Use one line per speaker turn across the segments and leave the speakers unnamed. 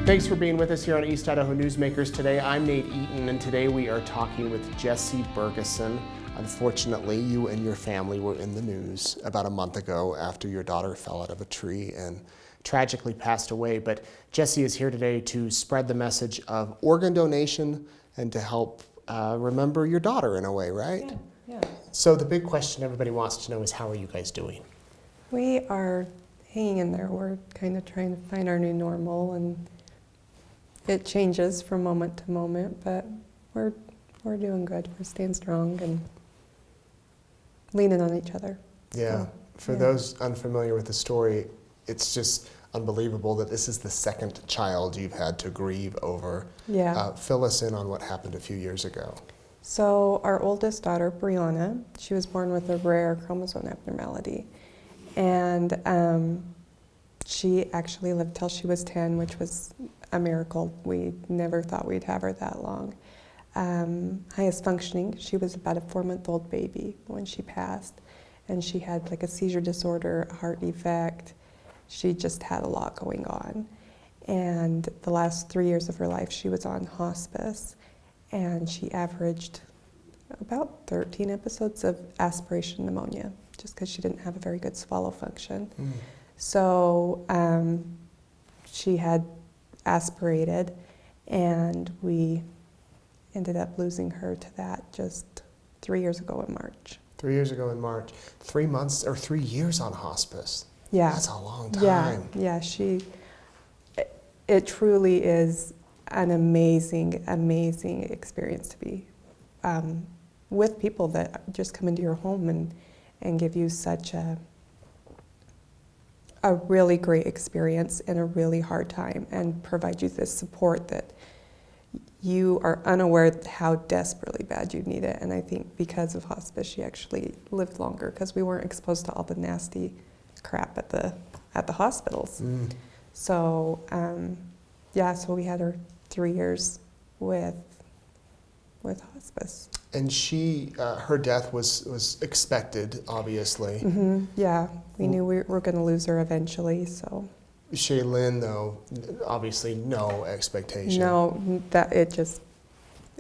Thanks for being with us here on East Idaho Newsmakers today. I'm Nate Eaton, and today we are talking with Jesi Bergeson. Unfortunately, you and your family were in the news about a month ago after your daughter fell out of a tree and tragically passed away. But Jesi is here today to spread the message of organ donation and to help remember your daughter in a way, right?
Yeah.
So the big question everybody wants to know is, how are you guys doing?
We are hanging in there. We're kind of trying to find our new normal, and it changes from moment to moment, but we're doing good. We're staying strong and leaning on each other.
Yeah.
So,
For those unfamiliar with the story, it's just unbelievable that this is the second child you've had to grieve over.
Yeah.
Fill us in on what happened a few years ago.
So our oldest daughter, Brianna, she was born with a rare chromosome abnormality. And she actually lived till she was 10, which was a miracle. We never thought we'd have her that long. Highest functioning, she was about a 4-month-old baby when she passed. And she had like a seizure disorder, a heart defect. She just had a lot going on. And the last 3 years of her life, she was on hospice. And she averaged about 13 episodes of aspiration pneumonia, just because she didn't have a very good swallow function. So she had aspirated, and we ended up losing her to that just 3 years ago in March.
3 years ago in March. 3 months or 3 years on hospice.
Yeah.
That's a long time.
Yeah, it truly is an amazing, amazing experience to be with people that just come into your home and give you such a really great experience in a really hard time, and provide you this support that you are unaware how desperately bad you need it. And I think because of hospice, she actually lived longer because we weren't exposed to all the nasty crap at the hospitals. So so we had her 3 years with hospice.
And she, her death was expected, obviously.
Yeah, we knew we were going to lose her eventually. So
Shaylyn, though, obviously no expectation.
no, that it just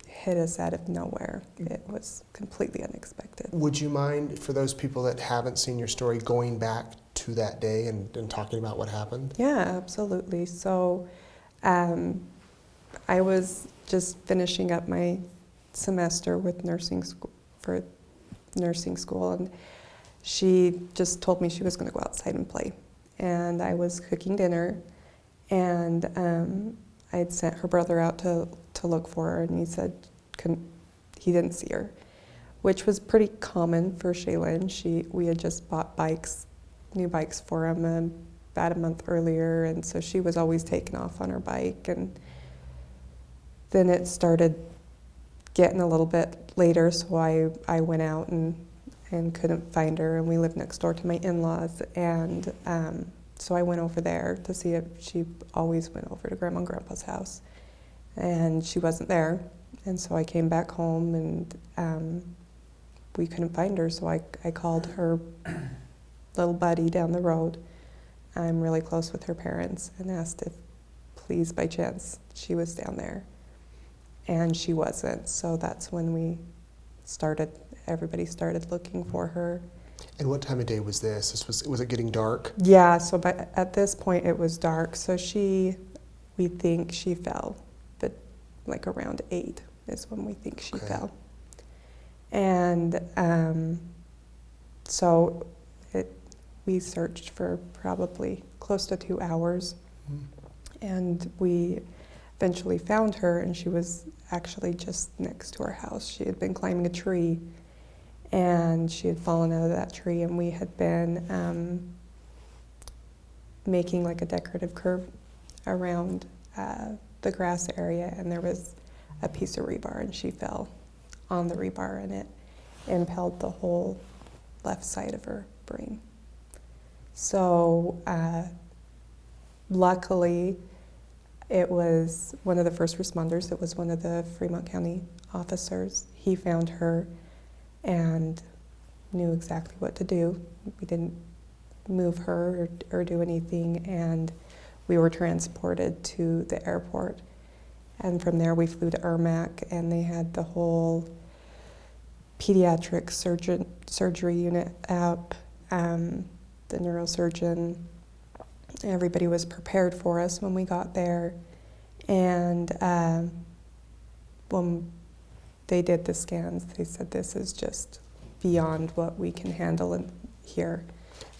hit us out of nowhere. It was completely unexpected.
Would you mind, for those people that haven't seen your story, going back to that day and talking about what happened?
Yeah, absolutely. So I was just finishing up my semester with nursing school, and she just told me she was going to go outside and play. And I was cooking dinner, and I had sent her brother out to look for her, and he said he didn't see her, which was pretty common for Shaylyn. We had just bought new bikes for him about a month earlier, and so she was always taking off on her bike. And then it started getting a little bit later, so I went out and couldn't find her, and we lived next door to my in-laws, and so I went over there to see if she always went over to Grandma and Grandpa's house, and she wasn't there. And so I came back home, and we couldn't find her, so I called her little buddy down the road. I'm really close with her parents, and asked if please by chance she was down there. And she wasn't, so that's when everybody started looking for her.
And what time of day was this? Was it getting dark?
Yeah, so at this point it was dark, so we think she fell, but like around 8 is when we think she fell. And so we searched for probably close to 2 hours, and we eventually found her, and she was actually just next to our house. She had been climbing a tree, and she had fallen out of that tree, and we had been making like a decorative curve around the grass area, and there was a piece of rebar, and she fell on the rebar, and it impaled the whole left side of her brain. So luckily, it was one of the first responders. It was one of the Fremont County officers. He found her and knew exactly what to do. We didn't move her or do anything, and we were transported to the airport. And from there we flew to Ermac, and they had the whole pediatric surgery unit up, the neurosurgeon. Everybody was prepared for us when we got there. And when they did the scans, they said, this is just beyond what we can handle here.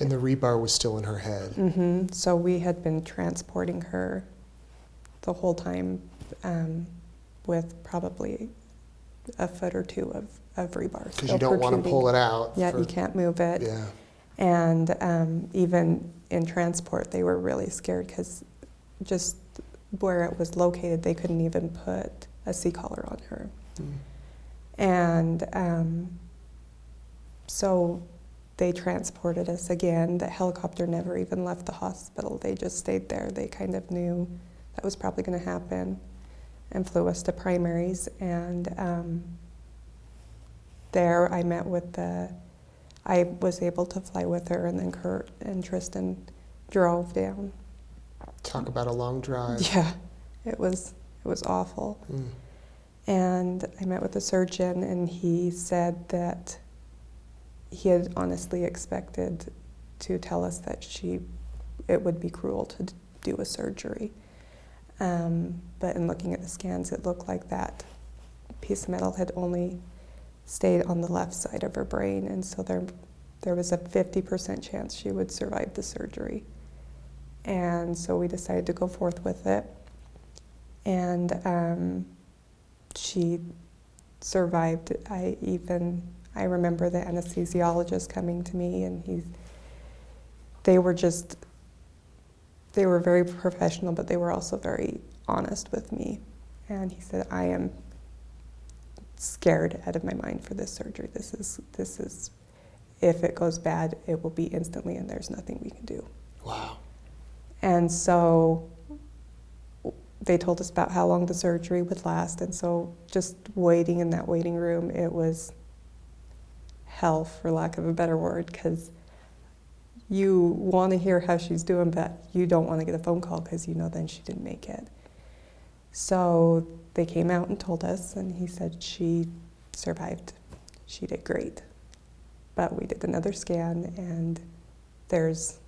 And the rebar was still in her head.
Mm-hmm. So we had been transporting her the whole time with probably a foot or two of rebar.
Because you don't want to pull it out.
Yeah, you can't move it.
Yeah.
And even in transport, they were really scared because just where it was located, they couldn't even put a C-collar on her. And so they transported us again. The helicopter never even left the hospital. They just stayed there. They kind of knew that was probably going to happen and flew us to primaries. And there I met with I was able to fly with her, and then Kurt and Tristan drove down.
Talk about a long drive.
Yeah, it was awful. And I met with the surgeon, and he said that he had honestly expected to tell us that it would be cruel to do a surgery. But in looking at the scans, it looked like that piece of metal had only stayed on the left side of her brain, and so there was a 50% chance she would survive the surgery. And so we decided to go forth with it. And she survived. I remember the anesthesiologist coming to me, and they were very professional, but they were also very honest with me. And he said, I am scared out of my mind for this surgery. This is, if it goes bad, it will be instantly, and there's nothing we can do.
Wow.
And so they told us about how long the surgery would last, and so just waiting in that waiting room, it was hell, for lack of a better word, because you want to hear how she's doing, but you don't want to get a phone call because you know then she didn't make it. So they came out and told us, and he said she survived. She did great. But we did another scan, and there was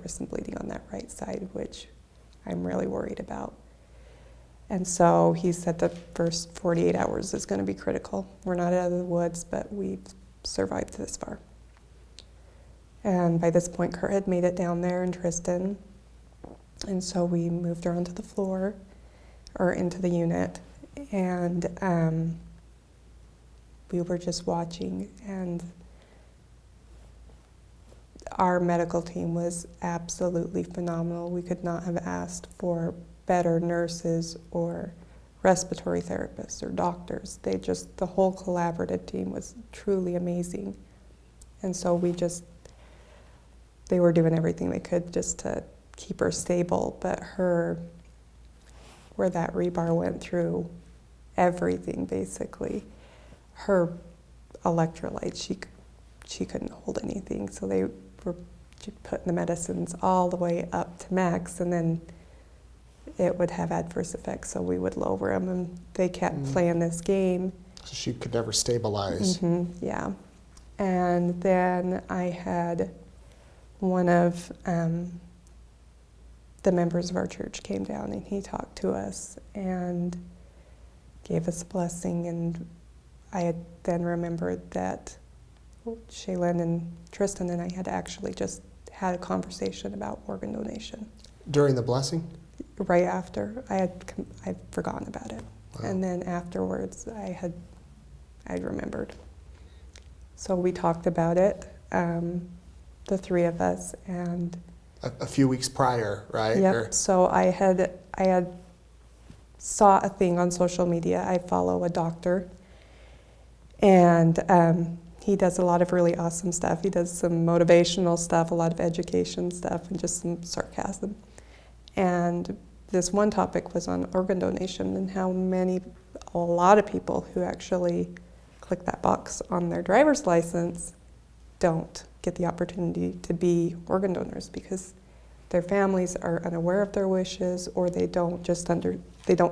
some bleeding on that right side, which I'm really worried about. And so he said the first 48 hours is going to be critical. We're not out of the woods, but we've survived this far. And by this point, Kurt had made it down there, and Tristan. And so we moved her onto the floor, or into the unit, and we were just watching, and our medical team was absolutely phenomenal. We could not have asked for better nurses or respiratory therapists or doctors. The whole collaborative team was truly amazing. And so they were doing everything they could just to keep her stable, but where that rebar went through everything, basically, her electrolytes, she couldn't hold anything, so they were putting the medicines all the way up to max, and then it would have adverse effects, so we would lower them, and they kept playing this game.
So she could never stabilize.
Yeah. And then I had one of the members of our church came down, and he talked to us and gave us a blessing, and I had then remembered that Shaylyn and Tristan and I had actually just had a conversation about organ donation.
During the blessing?
Right after. I'd forgotten about it.
Wow.
And then afterwards I remembered. So we talked about it, the three of us, and
A few weeks prior, right?
Yep. So I had saw a thing on social media. I follow a doctor, and he does a lot of really awesome stuff. He does some motivational stuff, a lot of education stuff, and just some sarcasm. And this one topic was on organ donation and how a lot of people who actually click that box on their driver's license don't get the opportunity to be organ donors because their families are unaware of their wishes, or they don't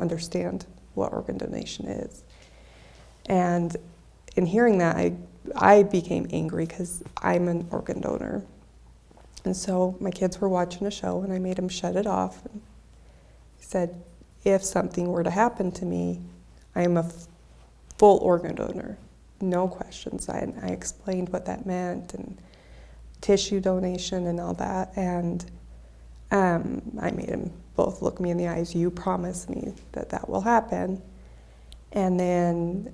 understand what organ donation is. And in hearing that, I became angry because I'm an organ donor. And so my kids were watching a show, and I made them shut it off. And I said, if something were to happen to me, I am a full organ donor, no questions. I explained what that meant, and tissue donation and all that. And I made them both look me in the eyes. You promise me that that will happen. And then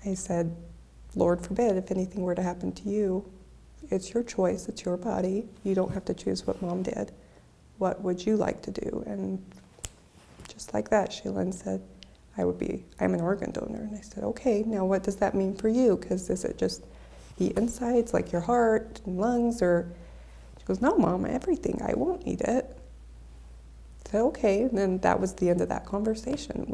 I said, Lord forbid, if anything were to happen to you, it's your choice, it's your body. You don't have to choose what Mom did. What would you like to do? And just like that, Shaylyn said, I'm an organ donor. And I said, okay, now what does that mean for you? Because is it just the insides, like your heart and lungs, or? She goes, no, Mom, everything. I won't need it. I said, okay. And then that was the end of that conversation.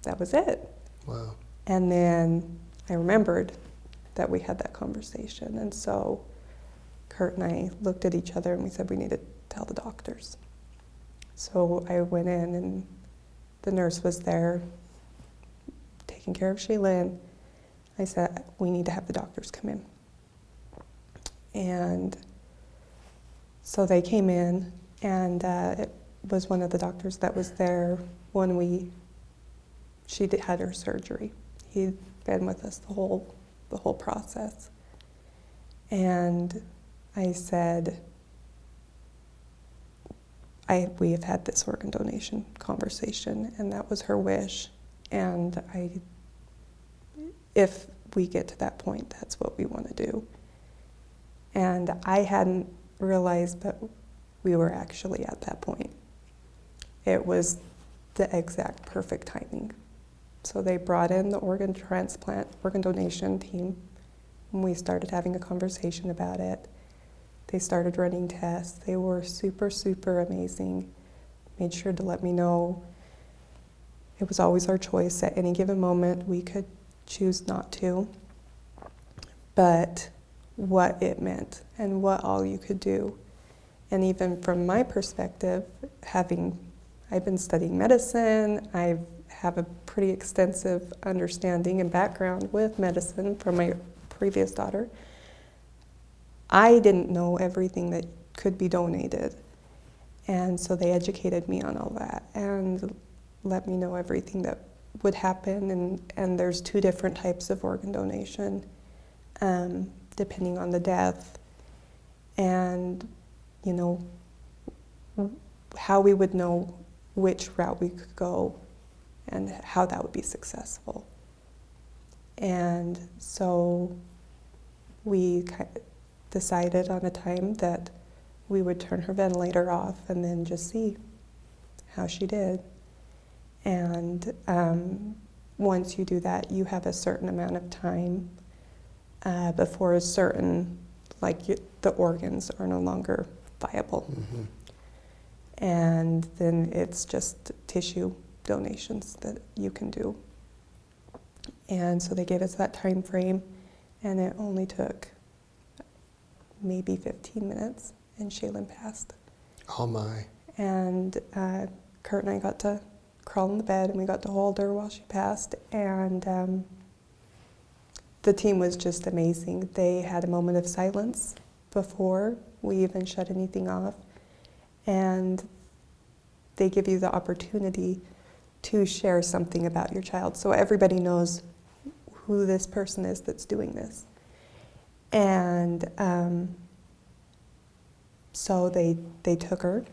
That was it.
Wow.
And then I remembered that we had that conversation. And so Kurt and I looked at each other and we said, we need to tell the doctors. So I went in, and the nurse was there taking care of Shaylyn. I said, we need to have the doctors come in. And so they came in, and it was one of the doctors that was there when she had her surgery. He'd been with us the whole process. And I said, we have had this organ donation conversation, and that was her wish. And if we get to that point, that's what we want to do. And I hadn't realized that we were actually at that point. It was the exact perfect timing. So they brought in the organ donation team, and we started having a conversation about it. They started running tests. They were super, super amazing. Made sure to let me know it was always our choice. At any given moment, we could choose not to. But what it meant and what all you could do. And even from my perspective, I've been studying medicine, I have a pretty extensive understanding and background with medicine from my previous daughter. I didn't know everything that could be donated. And so they educated me on all that and let me know everything that would happen. And there's 2 different types of organ donation, depending on the death, and how we would know which route we could go and how that would be successful. And so we decided on a time that we would turn her ventilator off and then just see how she did. And once you do that, you have a certain amount of time before the organs are no longer viable. Mm-hmm. And then it's just tissue donations that you can do. And so they gave us that time frame, and it only took maybe 15 minutes, and Shaylyn passed.
Oh my.
And Kurt and I got to crawl in the bed, and we got to hold her while she passed. And the team was just amazing. They had a moment of silence before we even shut anything off. And they give you the opportunity to share something about your child, so everybody knows who this person is that's doing this. And so they took her,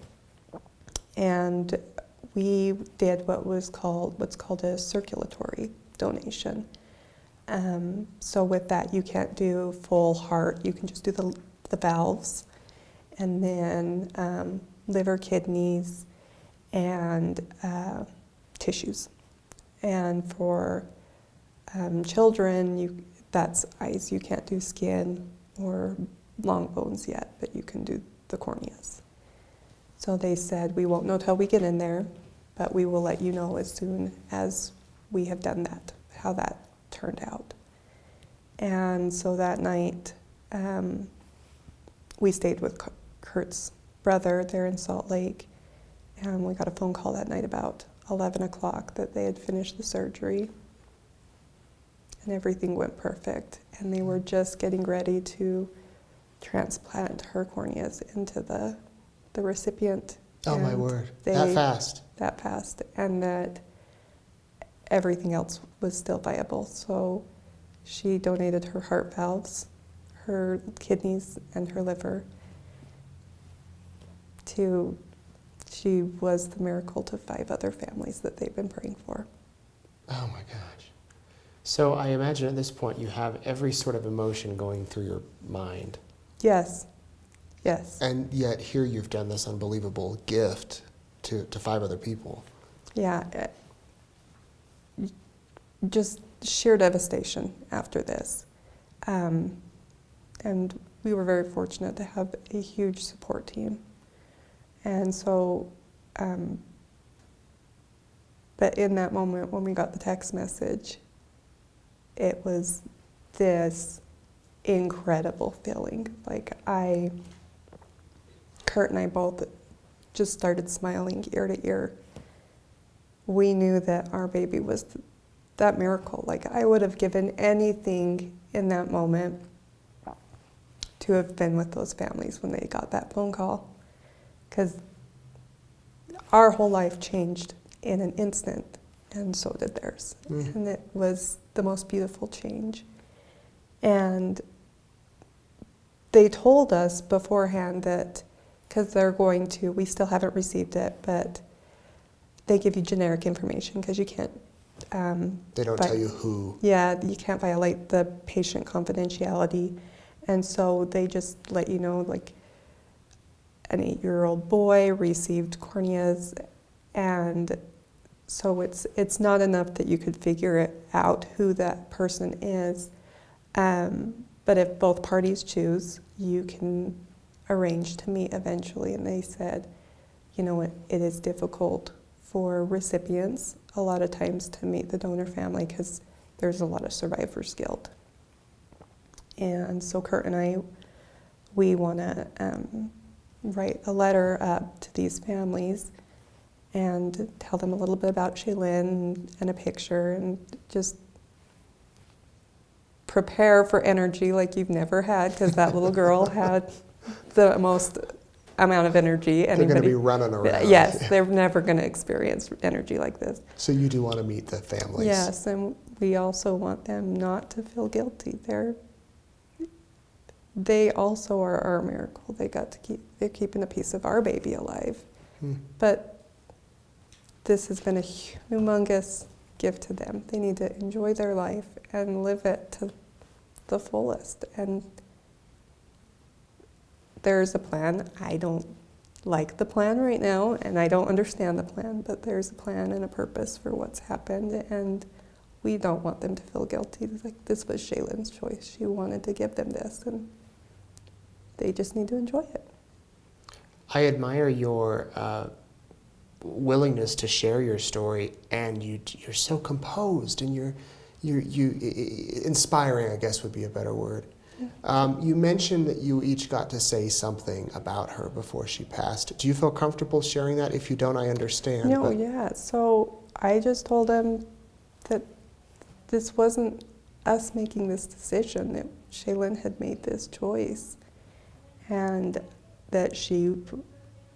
and we did what's called a circulatory donation. So with that, you can't do full heart. You can just do the valves, and then liver, kidneys, and tissues. And for children, that's eyes. You can't do skin or long bones yet, but you can do the corneas. So they said, we won't know till we get in there, but we will let you know as soon as we have done that, how that turned out. And so that night, we stayed with Kurt's brother there in Salt Lake, and we got a phone call that night about 11 o'clock that they had finished the surgery, and everything went perfect, and they were just getting ready to transplant her corneas into the recipient.
Oh, my word. That fast?
That fast, and that everything else was still viable. So she donated her heart valves, her kidneys, and her liver she was the miracle to 5 other families that they've been praying for.
Oh my gosh. So I imagine at this point you have every sort of emotion going through your mind.
Yes. Yes.
And yet here you've done this unbelievable gift to 5 other people.
Yeah. Just sheer devastation after this. And we were very fortunate to have a huge support team. And so, but in that moment when we got the text message, it was this incredible feeling. Like Kurt and I both just started smiling ear to ear. We knew that our baby was that miracle. Like, I would have given anything in that moment to have been with those families when they got that phone call, because our whole life changed in an instant, and so did theirs. And it was the most beautiful change. And they told us beforehand that, because we still haven't received it, but they give you generic information because you can't.
They don't tell you who.
Yeah, you can't violate the patient confidentiality. And so they just let you know, like, an 8-year-old boy received corneas, and so it's not enough that you could figure it out who that person is. But if both parties choose, you can arrange to meet eventually. And they said, you know, it is difficult for recipients a lot of times to meet the donor family because there's a lot of survivor's guilt. And so Kurt and I, we want to write a letter up to these families and tell them a little bit about Shaylyn and a picture, and just prepare for energy like you've never had, because that little girl had the most amount of energy.
They're going to be running around.
Yes, they're never going to experience energy like this.
So you do want to meet the families.
Yes, and we also want them not to feel guilty. They also are our miracle. They're keeping a piece of our baby alive. But this has been a humongous gift to them. They need to enjoy their life and live it to the fullest. And there's a plan. I don't like the plan right now, and I don't understand the plan, but there's a plan and a purpose for what's happened, and we don't want them to feel guilty. It's like, this was Shaylyn's choice. She wanted to give them this, and they just need to enjoy it.
I admire your willingness to share your story, and you're so composed, and you're inspiring, I guess would be a better word. You mentioned that you each got to say something about her before she passed. Do you feel comfortable sharing that? If you don't, I understand.
No, yeah. So I just told them that this wasn't us making this decision, that Shaylyn had made this choice, and that she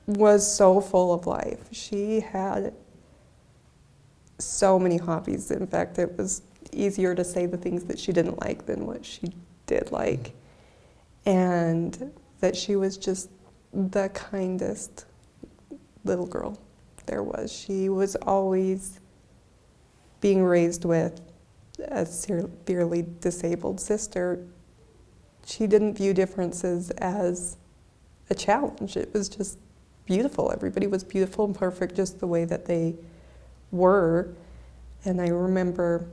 was so full of life. She had so many hobbies. In fact, it was easier to say the things that she didn't like than what she did like. And that she was just the kindest little girl there was. She was always being raised with a severely disabled sister. She didn't view differences as a challenge. It was just beautiful. Everybody was beautiful and perfect just the way that they were. And I remember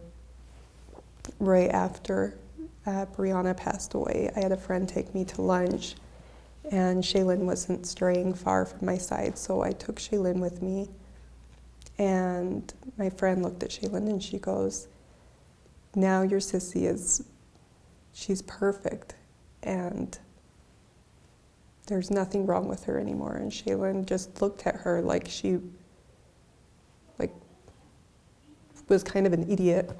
right after Brianna passed away, I had a friend take me to lunch, and Shaylyn wasn't straying far from my side, so I took Shaylyn with me. And my friend looked at Shaylyn and she goes, "Now your sissy she's perfect." And there's nothing wrong with her anymore. And Shaylyn just looked at her like she was kind of an idiot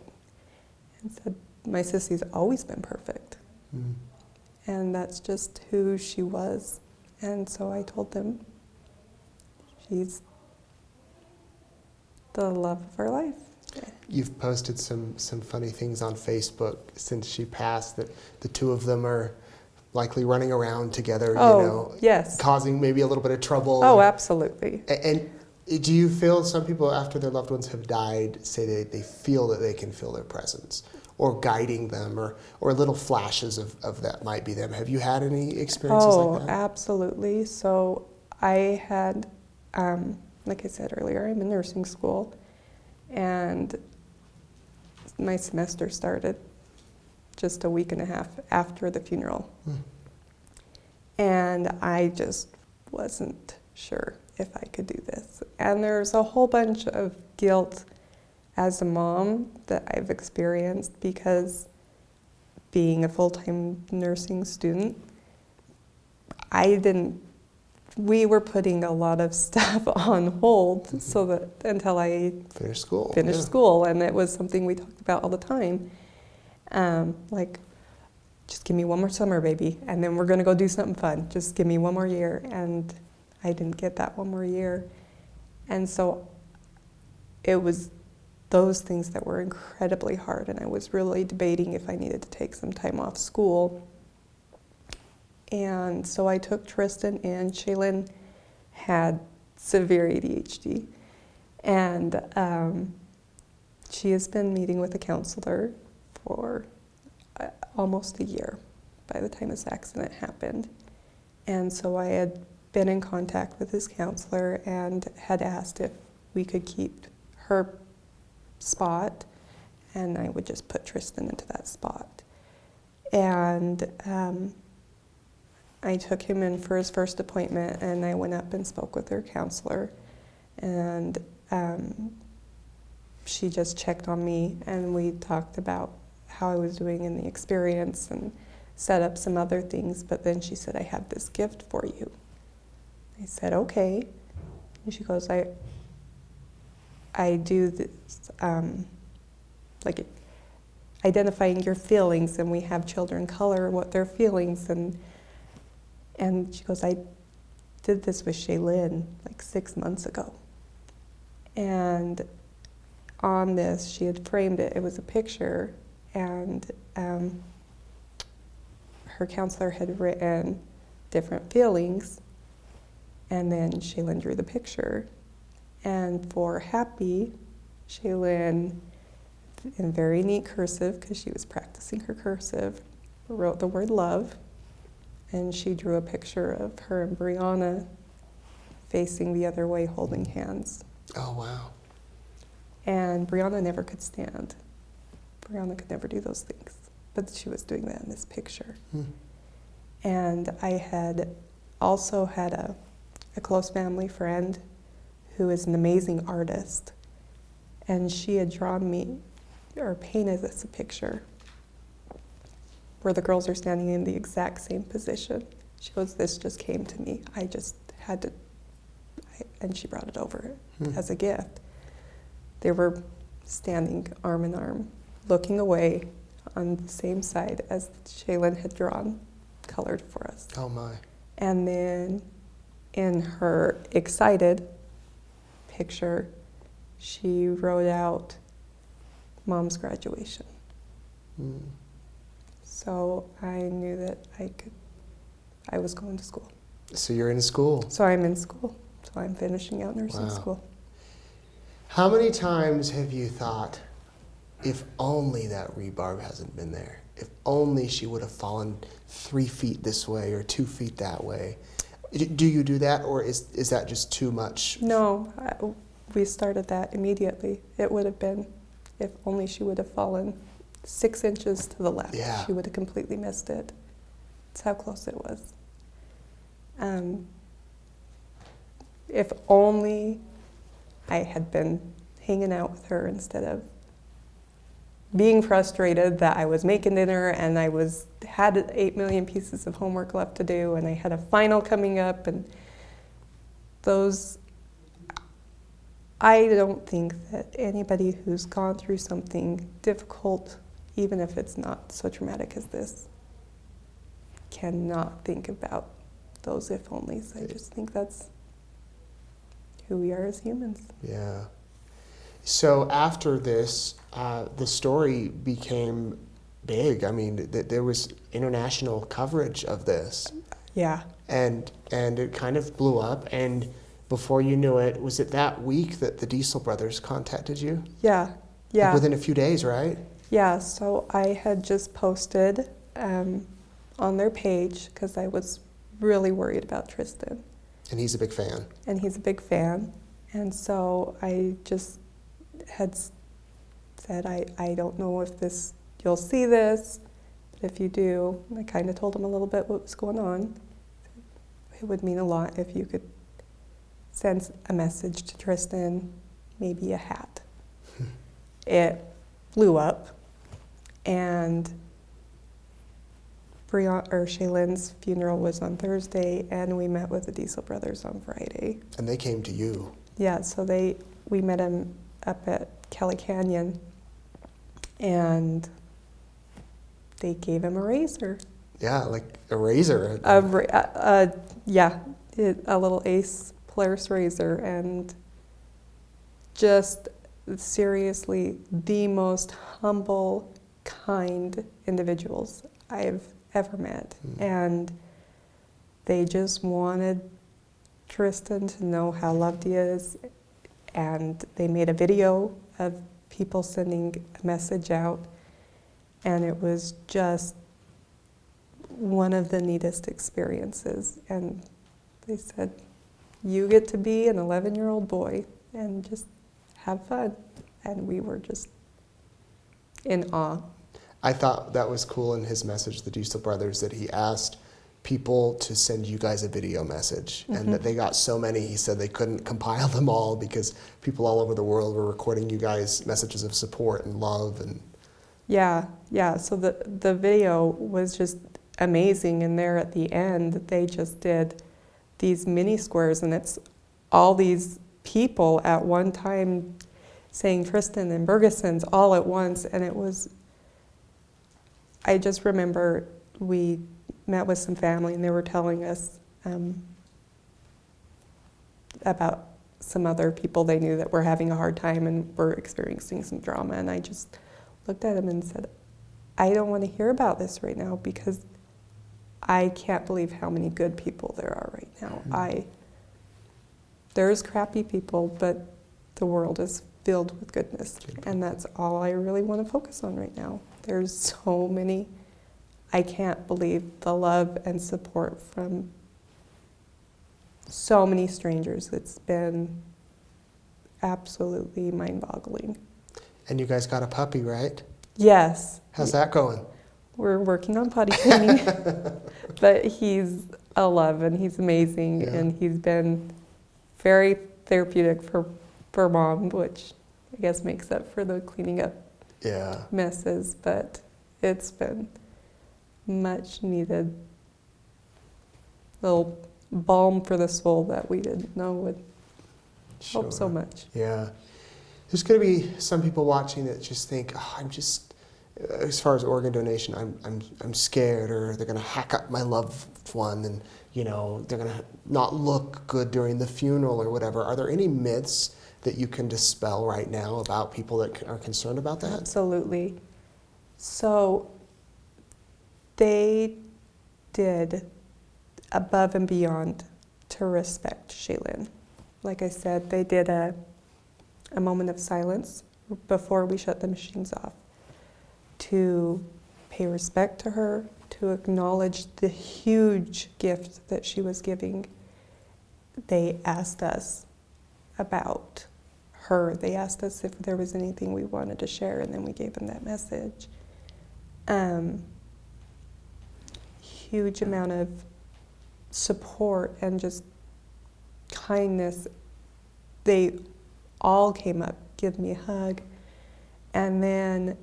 and said, my sissy's always been perfect.
Mm.
And that's just who she was. And so I told them, she's the love of our life.
You've posted some funny things on Facebook since she passed, that the two of them are likely running around together,
Yes.
causing maybe a little bit of trouble.
Oh, absolutely.
And do you feel some people after their loved ones have died say they feel that they can feel their presence or guiding them or little flashes of that might be them? Have you had any experiences like that?
Oh, absolutely. So I had, like I said earlier, I'm in nursing school, and my semester started just a week and a half after the funeral. And I just wasn't sure if I could do this. And there's a whole bunch of guilt as a mom that I've experienced because being a full-time nursing student, we were putting a lot of stuff on hold so that until I
Finished school.
finished school, and it was something we talked about all the time. Like, just give me one more summer, baby, and then we're gonna go do something fun. Just give me one more year, and I didn't get that one more year. And so it was those things that were incredibly hard, and I was really debating if I needed to take some time off school. And so I took Tristan in. Shaylyn had severe ADHD, and she has been meeting with a counselor for almost a year by the time this accident happened. And so I had been in contact with his counselor and had asked if we could keep her spot, and I would just put Tristan into that spot. And I took him in for his first appointment, and I went up and spoke with her counselor, and she just checked on me, and we talked about how I was doing in the experience and set up some other things. But then she said, I have this gift for you. I said, okay. And she goes, I do this, like identifying your feelings, and we have children color what their feelings, and she goes, I did this with Shaylyn like 6 months ago. And on this, she had framed it. It was a picture, and her counselor had written different feelings, and then Shaylyn drew the picture. And for happy, Shaylyn, in very neat cursive, because she was practicing her cursive, wrote the word love, and she drew a picture of her and Brianna facing the other way, holding hands.
Oh, wow.
And Brianna never could stand. Brianna could never do those things, but she was doing that in this picture. And I had also had a close family friend who is an amazing artist, and she had drawn me, or painted this a picture where the girls are standing in the exact same position. She goes, this just came to me. I just had to, and she brought it over as a gift. They were standing arm in arm, looking away on the same side as Shaylyn had drawn, colored for us.
Oh my.
And then in her excited picture, she wrote out Mom's graduation. So I knew that I was going to school.
So you're in school.
So I'm in school. So I'm finishing out nursing school.
How many times have you thought, if only that rebar hasn't been there? If only she would have fallen 3 feet this way or 2 feet that way? Do you do that, or is that just too much?
No, we started that immediately. It would have been, if only she would have fallen 6 inches to the left.
Yeah.
She would have completely missed it. That's how close it was. If only I had been hanging out with her instead of being frustrated that I was making dinner and I had 8 million pieces of homework left to do, and I had a final coming up, and I don't think that anybody who's gone through something difficult, even if it's not so traumatic as this, cannot think about those if-onlys. I just think that's who we are as humans.
Yeah. So after this, the story became big. I mean, there was international coverage of this.
Yeah.
And it kind of blew up, and before you knew it, was it that week that the Diesel brothers contacted you?
Yeah.
Like within a few days, right?
Yeah, so I had just posted on their page because I was really worried about Tristan.
And he's a big fan.
And so I just had said, I don't know if you'll see this, but if you do, I kind of told him a little bit what was going on. It would mean a lot if you could send a message to Tristan, maybe a hat. It blew up, and Shaylyn's funeral was on Thursday, and we met with the Diesel brothers on Friday.
And they came to you.
Yeah, so we met him up at Kelly Canyon, and they gave him a razor.
Yeah, like a razor.
Yeah, a little Ace Polaris razor, and just seriously the most humble, kind individuals I've ever met. And they just wanted Tristan to know how loved he is, and they made a video of people sending a message out, and it was just one of the neatest experiences. And they said, you get to be an 11-year-old boy and just have fun. And we were just in awe.
I thought that was cool in his message, the Diesel brothers, that he asked people to send you guys a video message, and that they got so many, he said they couldn't compile them all because people all over the world were recording you guys messages of support and love. And
yeah, so the video was just amazing, and there at the end they just did these mini squares, and it's all these people at one time saying Tristan and Bergeson's all at once, and it was, I just remember we met with some family, and they were telling us about some other people they knew that were having a hard time and were experiencing some drama, and I just looked at them and said, I don't want to hear about this right now, because I can't believe how many good people there are right now. There's crappy people, but the world is filled with goodness, and that's all I really want to focus on right now. There's so many. I can't believe the love and support from so many strangers. It's been absolutely mind-boggling.
you guys got a puppy, right?
Yes.
How's that going?
We're working on potty training, but he's a love, and he's amazing, and he's been very therapeutic for Mom, which I guess makes up for the cleaning up messes, but it's been much needed little balm for the soul that we didn't know would help so much.
Yeah. There's going to be some people watching that just think, I'm just, as far as organ donation, I'm scared, or they're going to hack up my loved one, and they're going to not look good during the funeral or whatever. Are there any myths that you can dispel right now about people that are concerned about that?
Absolutely. So they did above and beyond to respect Shaylyn. Like I said, they did a moment of silence before we shut the machines off to pay respect to her, to acknowledge the huge gift that she was giving. They asked us about her. They asked us if there was anything we wanted to share, and then we gave them that message. Huge amount of support and just kindness. They all came up, give me a hug, and then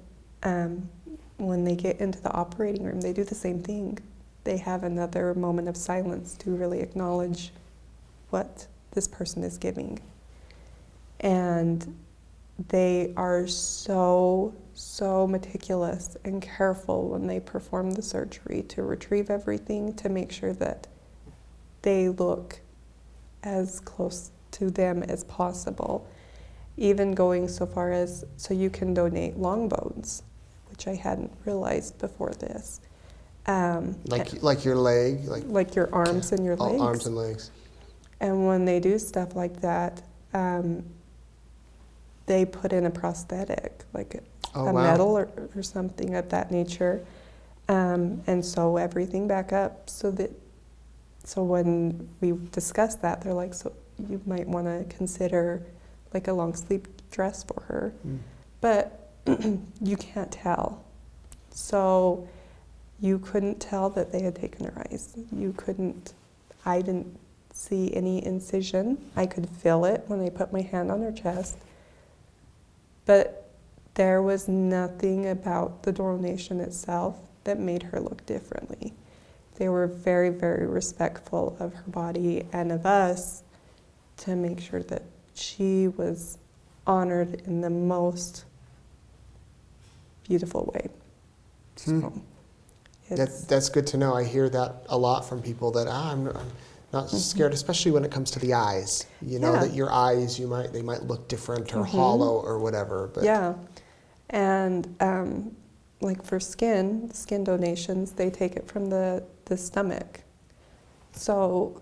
when they get into the operating room, they do the same thing. They have another moment of silence to really acknowledge what this person is giving. And they are so meticulous and careful when they perform the surgery to retrieve everything, to make sure that they look as close to them as possible. Even going so far as, so you can donate long bones, which I hadn't realized before this.
Like your leg?
Like your arms and your legs.
Arms and legs.
And when they do stuff like that, they put in a prosthetic, like a metal or something of that nature, and sew everything back up so when we discuss that, they're like, so you might want to consider like a long sleeve dress for her. But you can't tell. So you couldn't tell that they had taken her eyes. I didn't see any incision. I could feel it when I put my hand on her chest. But there was nothing about the donation itself that made her look differently. They were very, very respectful of her body and of us to make sure that she was honored in the most beautiful way. So
that's good to know. I hear that a lot from people that I'm not scared, especially when it comes to the eyes. You know, that your eyes, they might look different or hollow or whatever. But
yeah, and like for skin donations, they take it from the stomach. So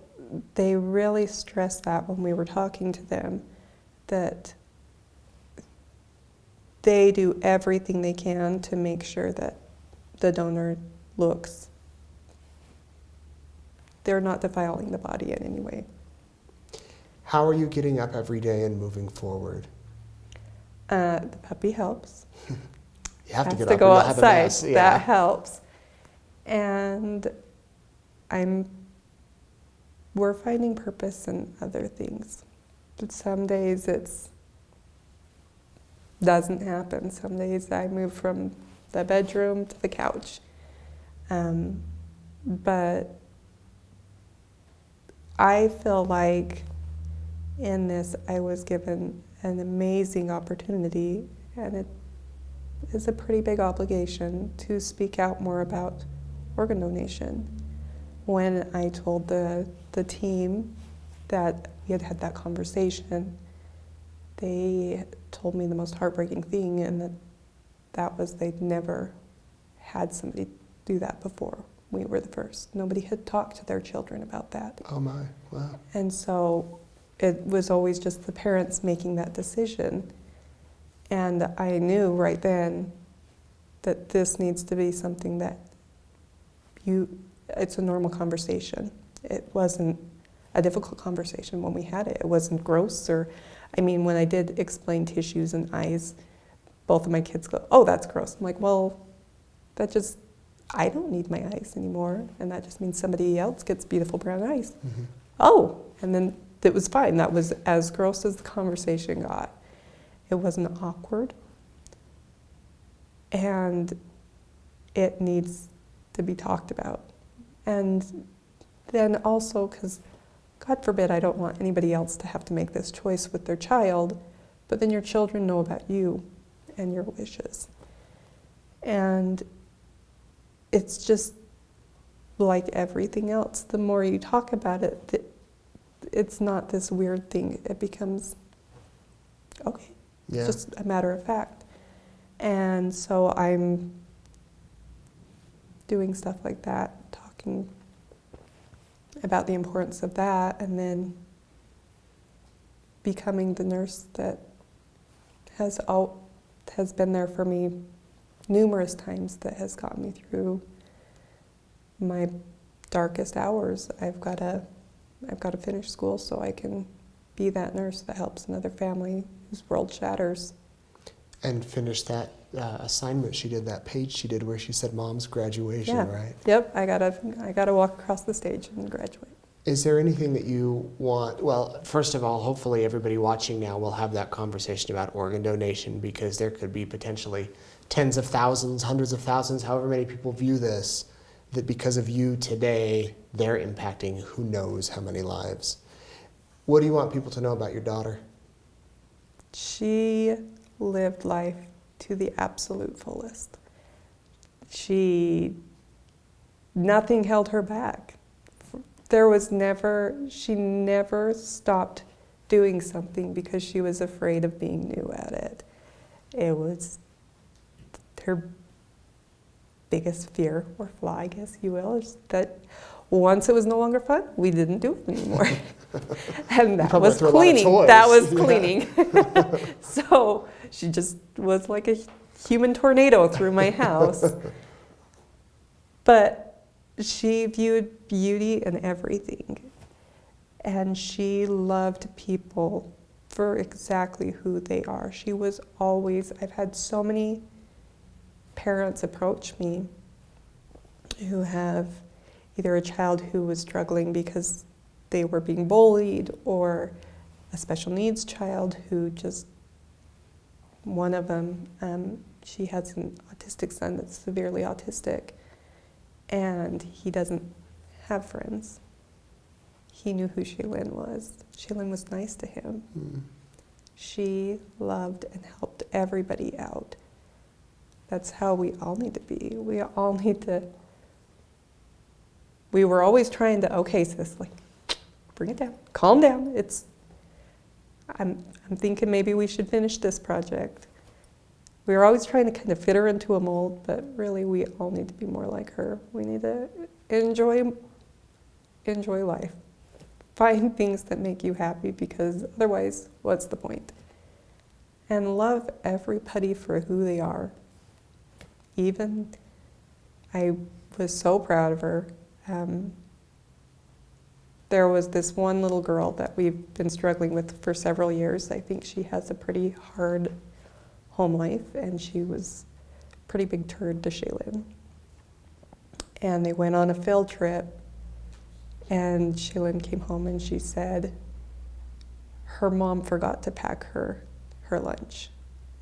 they really stress that when we were talking to them, that they do everything they can to make sure that the donor looks, they're not defiling the body in any way.
How are you getting up every day and moving forward?
The puppy helps.
You have to get
to
up
go
or you'll have a
outside.
mess. Yeah.
That helps. And we're finding purpose in other things. But some days doesn't happen. Some days I move from the bedroom to the couch. But I feel like in this I was given an amazing opportunity, and it is a pretty big obligation to speak out more about organ donation. When I told the team that we had that conversation, they told me the most heartbreaking thing, and that was they'd never had somebody do that before. We were the first. Nobody had talked to their children about that.
Oh my, wow.
And so it was always just the parents making that decision. And I knew right then that this needs to be something that it's a normal conversation. It wasn't a difficult conversation when we had it. It wasn't gross when I did explain tissues and eyes, both of my kids go, "Oh, that's gross." I'm like, well, I don't need my eyes anymore, and that just means somebody else gets beautiful brown eyes. Mm-hmm. Oh, and then it was fine. That was as gross as the conversation got. It wasn't awkward, and it needs to be talked about. And then also, because God forbid, I don't want anybody else to have to make this choice with their child, but then your children know about you and your wishes. And it's just like everything else. The more you talk about it, it's not this weird thing. It becomes, okay, it's just a matter of fact. And so I'm doing stuff like that, talking about the importance of that, and then becoming the nurse that has been there for me numerous times, that has gotten me through my darkest hours. I've got to finish school so I can be that nurse that helps another family whose world shatters.
And finish that assignment she did, that page she did where she said mom's graduation, right?
Yep, I gotta walk across the stage and graduate.
Is there anything that you want, well, first of all, hopefully everybody watching now will have that conversation about organ donation, because there could be potentially tens of thousands, hundreds of thousands, however many people view this, that because of you today, they're impacting who knows how many lives. What do you want people to know about your daughter?
She lived life to the absolute fullest. Nothing held her back. She never stopped doing something because she was afraid of being new at it. It was her biggest fear or flaw, I guess you will, is that once it was no longer fun, we didn't do it anymore. And that was cleaning. That was cleaning. So she just was like a human tornado through my house. But she viewed beauty in everything. And she loved people for exactly who they are. She was always, I've had so many parents approach me who have either a child who was struggling because they were being bullied, or a special needs child who just, one of them, she has an autistic son that's severely autistic, and he doesn't have friends. He knew who Shaylyn was. Shaylyn was nice to him. Mm. She loved and helped everybody out. That's how we all need to be. We all need to, we were always trying to, okay, sis, like, bring it down, calm down. I'm thinking maybe we should finish this project. We were always trying to kind of fit her into a mold, but really we all need to be more like her. We need to enjoy life. Find things that make you happy, because otherwise, what's the point? And love everybody for who they are. Even, I was so proud of her. There was this one little girl that we've been struggling with for several years. I think she has a pretty hard home life, and she was a pretty big turd to Shaylyn. And they went on a field trip, and Shaylyn came home and she said her mom forgot to pack her lunch.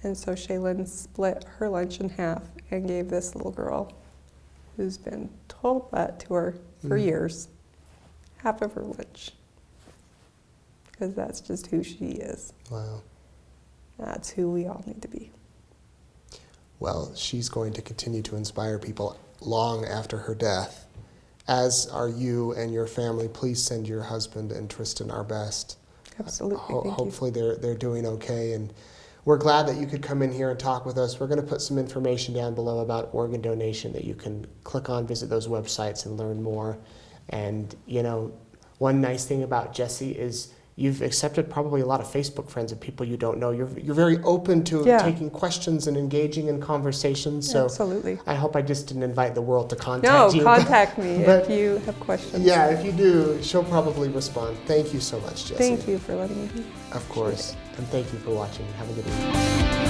And so Shaylyn split her lunch in half and gave this little girl, who's been total butt to her for years, half of her lunch. Because that's just who she is.
Wow.
That's who we all need to be.
Well, she's going to continue to inspire people long after her death. As are you and your family. Please send your husband and Tristan our best.
Absolutely.
Hopefully they're doing okay, and we're glad that you could come in here and talk with us. We're going to put some information down below about organ donation that you can click on, visit those websites and learn more. And you know, one nice thing about Jesi is you've accepted probably a lot of Facebook friends of people you don't know. You're very open to taking questions and engaging in conversations. So
absolutely.
I hope I just didn't invite the world to contact you.
No, contact me if you have questions.
Yeah, if you do, she'll probably respond. Thank you so much, Jesi.
Thank you for letting me be.
Of course. And thank you for watching. Have a good evening.